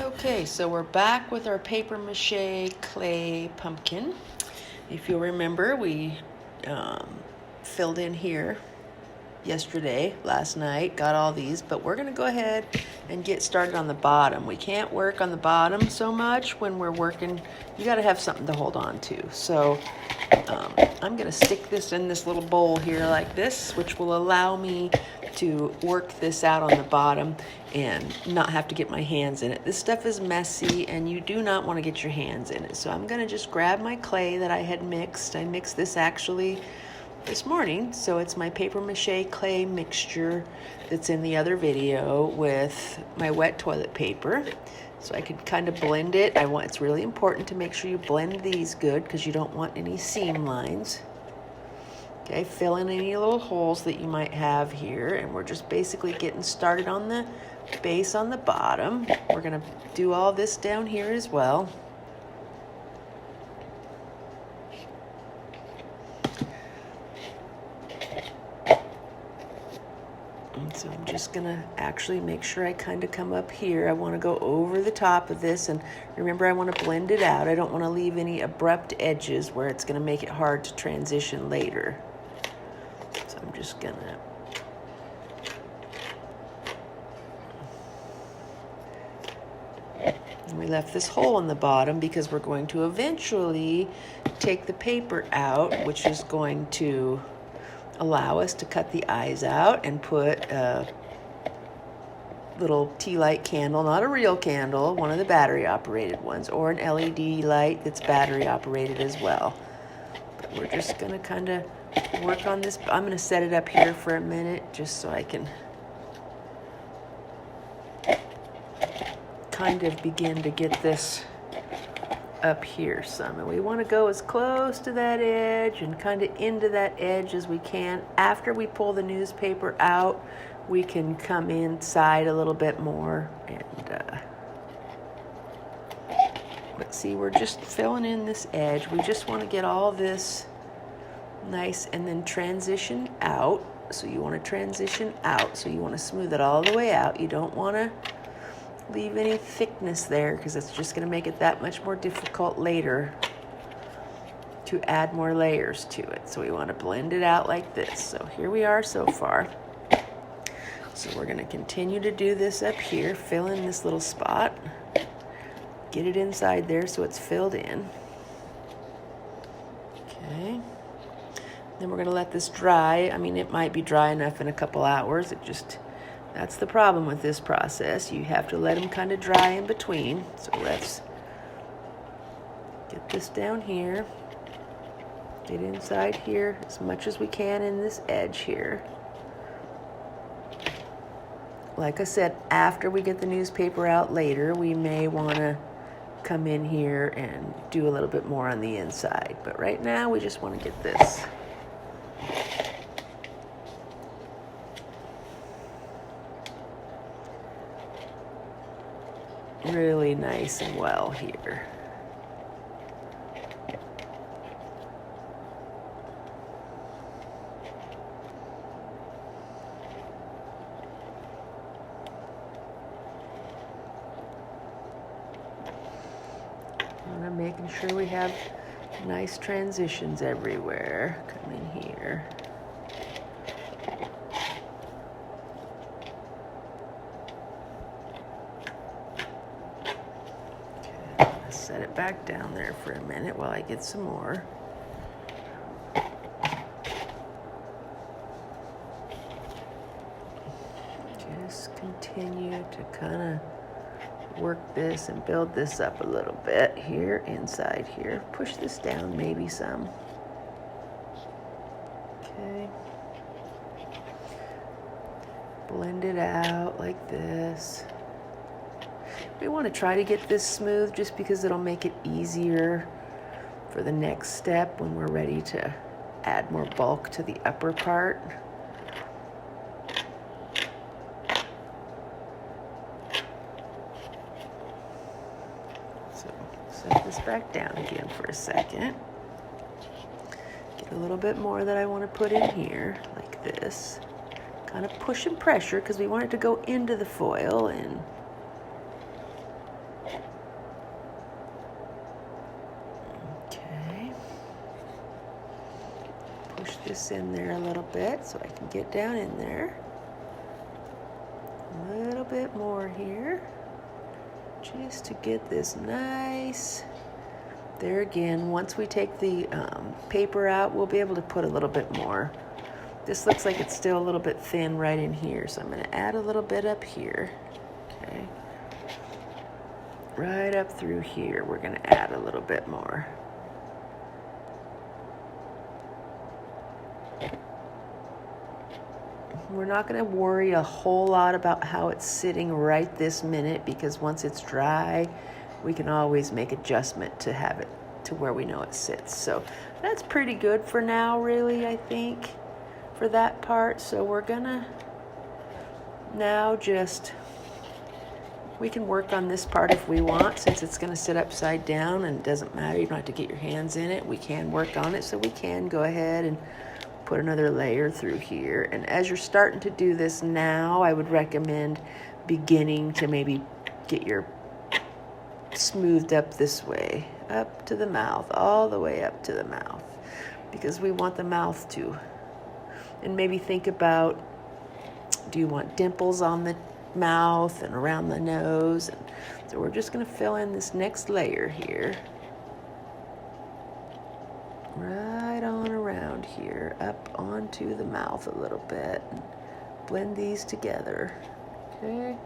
Okay, so we're back with our paper mache clay pumpkin. If you'll remember, we filled in here last night, got all these, but we're going to go ahead and get started on the bottom. We can't work on the bottom so much when we're working. You got to have something to hold on to. So I'm going to stick this in this little bowl here like this, which will allow me to work this out on the bottom and not have to get my hands in it. This stuff is messy and you do not want to get your hands in it. So I'm going to just grab my clay that I had mixed. I mixed this actually this morning, so it's my paper mache clay mixture that's in the other video with my wet toilet paper. So I could kind of blend it. It's really important to make sure you blend these good because you don't want any seam lines. Okay, fill in any little holes that you might have here, and we're just basically getting started on the base on the bottom. We're gonna do all this down here as well. And so I'm just gonna actually make sure I kind of come up here. I want to go over the top of this, and remember, I want to blend it out. I don't want to leave any abrupt edges where it's going to make it hard to transition later. So I'm just gonna we left this hole in the bottom because we're going to eventually take the paper out, which is going to allow us to cut the eyes out and put a little tea light candle, not a real candle, one of the battery operated ones, or an LED light that's battery operated as well. But we're just going to kind of work on this. I'm going to set it up here for a minute just so I can kind of begin to get this up here some. And we want to go as close to that edge and kind of into that edge as we can. After we pull the newspaper out, we can come inside a little bit more. And but see, we're just filling in this edge. We just want to get all this nice and then transition out. So you want to transition out. So you want to smooth it all the way out. You don't want to leave any thickness there because it's just going to make it that much more difficult later to add more layers to it. So we want to blend it out like this. So here we are so far. So we're going to continue to do this up here, fill in this little spot, get it inside there so it's filled in. Okay. Then we're going to let this dry. I mean, it might be dry enough in a couple hours. That's the problem with this process. You have to let them kind of dry in between. So let's get this down here. Get inside here as much as we can in this edge here. Like I said, after we get the newspaper out later, we may want to come in here and do a little bit more on the inside. But right now, we just want to get this really nice and well here. And I'm making sure we have nice transitions everywhere. Come in here. Set it back down there for a minute while I get some more. Just continue to kind of work this and build this up a little bit here inside here. Push this down maybe some. Okay. Blend it out like this. We want to try to get this smooth just because it'll make it easier for the next step when we're ready to add more bulk to the upper part. So set this back down again for a second. Get a little bit more that I want to put in here like this. Kind of push and pressure because we want it to go into the foil and this in there a little bit so I can get down in there. A little bit more here, just to get this nice. There again, once we take the paper out, we'll be able to put a little bit more. This looks like it's still a little bit thin right in here, so I'm going to add a little bit up here. Okay. Right up through here, we're going to add a little bit more. We're not going to worry a whole lot about how it's sitting right this minute, because once it's dry, we can always make adjustment to have it to where we know it sits. So that's pretty good for now, really, I think, for that part. So we're gonna now we can work on this part if we want, since it's gonna sit upside down and it doesn't matter. You don't have to get your hands in it. We can work on it, so we can go ahead and put another layer through here. And as you're starting to do this now, I would recommend beginning to maybe get your smoothed up this way, up to the mouth, all the way up to the mouth, because we want the mouth to. And maybe think about, do you want dimples on the mouth and around the nose? And so we're just going to fill in this next layer here, right on around here, up onto the mouth a little bit, and blend these together. Okay,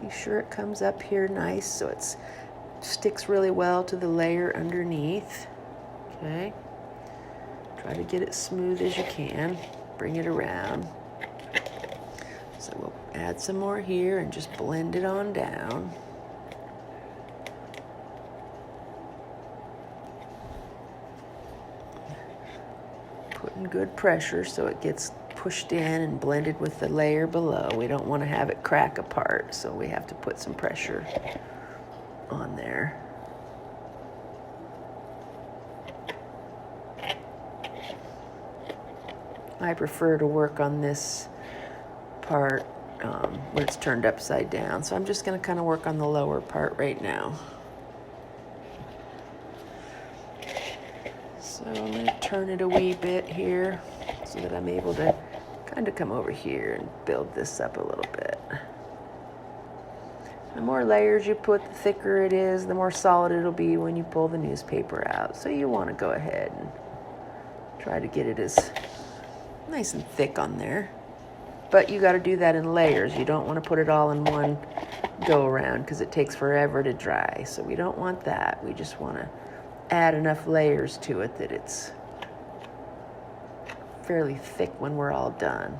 be sure it comes up here nice so it's sticks really well to the layer underneath. Okay, try to get it smooth as you can. Bring it around. So we'll add some more here and just blend it on down. Putting good pressure so it gets pushed in and blended with the layer below. We don't want to have it crack apart, so we have to put some pressure on there. I prefer to work on this part when it's turned upside down, so I'm just going to kind of work on the lower part right now. So I'm going to turn it a wee bit here so that I'm able to kind of come over here and build this up a little bit. The more layers you put, the thicker it is, the more solid it'll be when you pull the newspaper out. So you want to go ahead and try to get it as nice and thick on there. But you got to do that in layers. You don't want to put it all in one go around because it takes forever to dry. So we don't want that. We just want to add enough layers to it that it's fairly thick when we're all done.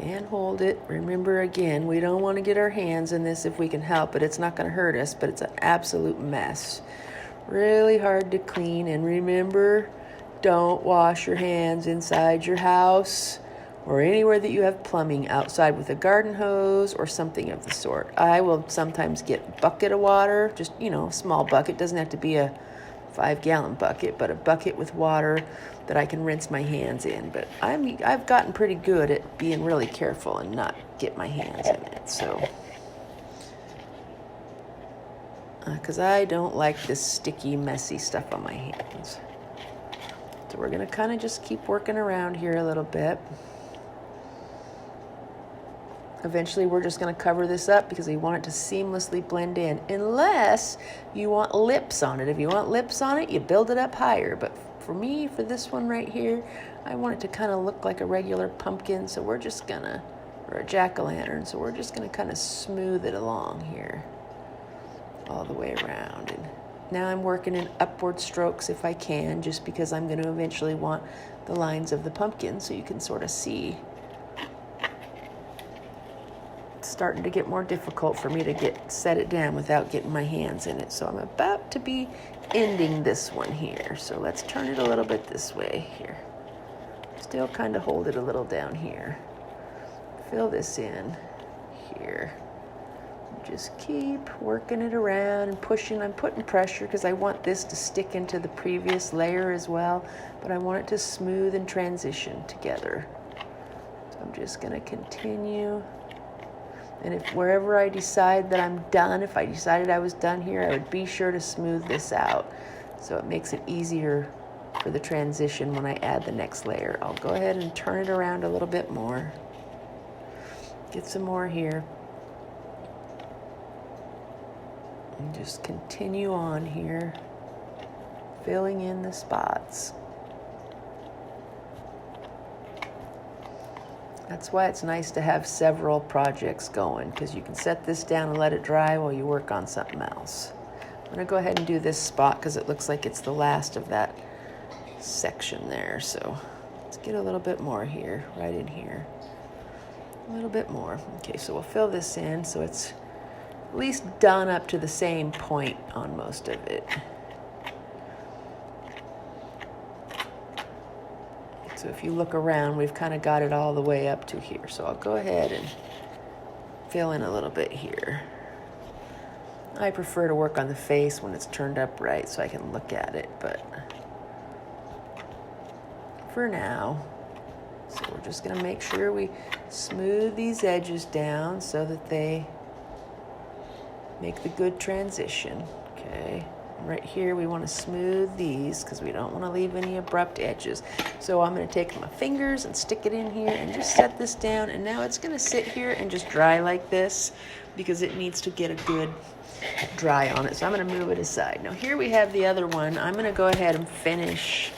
And hold it. Remember, again, we don't want to get our hands in this if we can help it. It's not going to hurt us, but it's an absolute mess. Really hard to clean. And remember, don't wash your hands inside your house or anywhere that you have plumbing outside with a garden hose or something of the sort. I will sometimes get a bucket of water, just, a small bucket. Doesn't have to be a 5-gallon bucket, but a bucket with water that I can rinse my hands in. But I've gotten pretty good at being really careful and not get my hands in it. So, because I don't like this sticky, messy stuff on my hands. So we're going to kind of just keep working around here a little bit. Eventually, we're just going to cover this up because we want it to seamlessly blend in, unless you want lips on it. If you want lips on it, you build it up higher. But for me, for this one right here, I want it to kind of look like a regular pumpkin, so we're just going to, or a jack-o'-lantern, so we're just going to kind of smooth it along here all the way around. And now I'm working in upward strokes if I can, just because I'm going to eventually want the lines of the pumpkin so you can sort of see. Starting to get more difficult for me to set it down without getting my hands in it. So I'm about to be ending this one here. So let's turn it a little bit this way here. Still kind of hold it a little down here. Fill this in here. Just keep working it around and pushing. I'm putting pressure because I want this to stick into the previous layer as well, but I want it to smooth and transition together. So I'm just going to continue. And if wherever I decide that I'm done, if I decided I was done here, I would be sure to smooth this out so it makes it easier for the transition when I add the next layer. I'll go ahead and turn it around a little bit more. Get some more here. And just continue on here, filling in the spots. That's why it's nice to have several projects going, because you can set this down and let it dry while you work on something else. I'm going to go ahead and do this spot because it looks like it's the last of that section there. So let's get a little bit more here, right in here. A little bit more. Okay, so we'll fill this in so it's at least done up to the same point on most of it. So if you look around, we've kind of got it all the way up to here. So I'll go ahead and fill in a little bit here. I prefer to work on the face when it's turned up right so I can look at it, but for now, so we're just going to make sure we smooth these edges down so that they make the good transition. Okay, and right here we want to smooth these because we don't want to leave any abrupt edges. So I'm going to take my fingers and stick it in here and just set this down, and now it's going to sit here and just dry like this because it needs to get a good dry on it. So I'm going to move it aside. Now here we have the other one. I'm going to go ahead and finish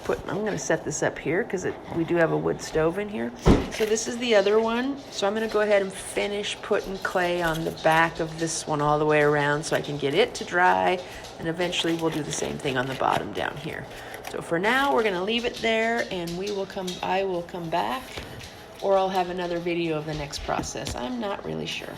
I'm going to set this up here because we do have a wood stove in here. So this is the other one. So I'm going to go ahead and finish putting clay on the back of this one all the way around so I can get it to dry, and eventually we'll do the same thing on the bottom down here. So for now we're going to leave it there, and I will come back, or I'll have another video of the next process. I'm not really sure.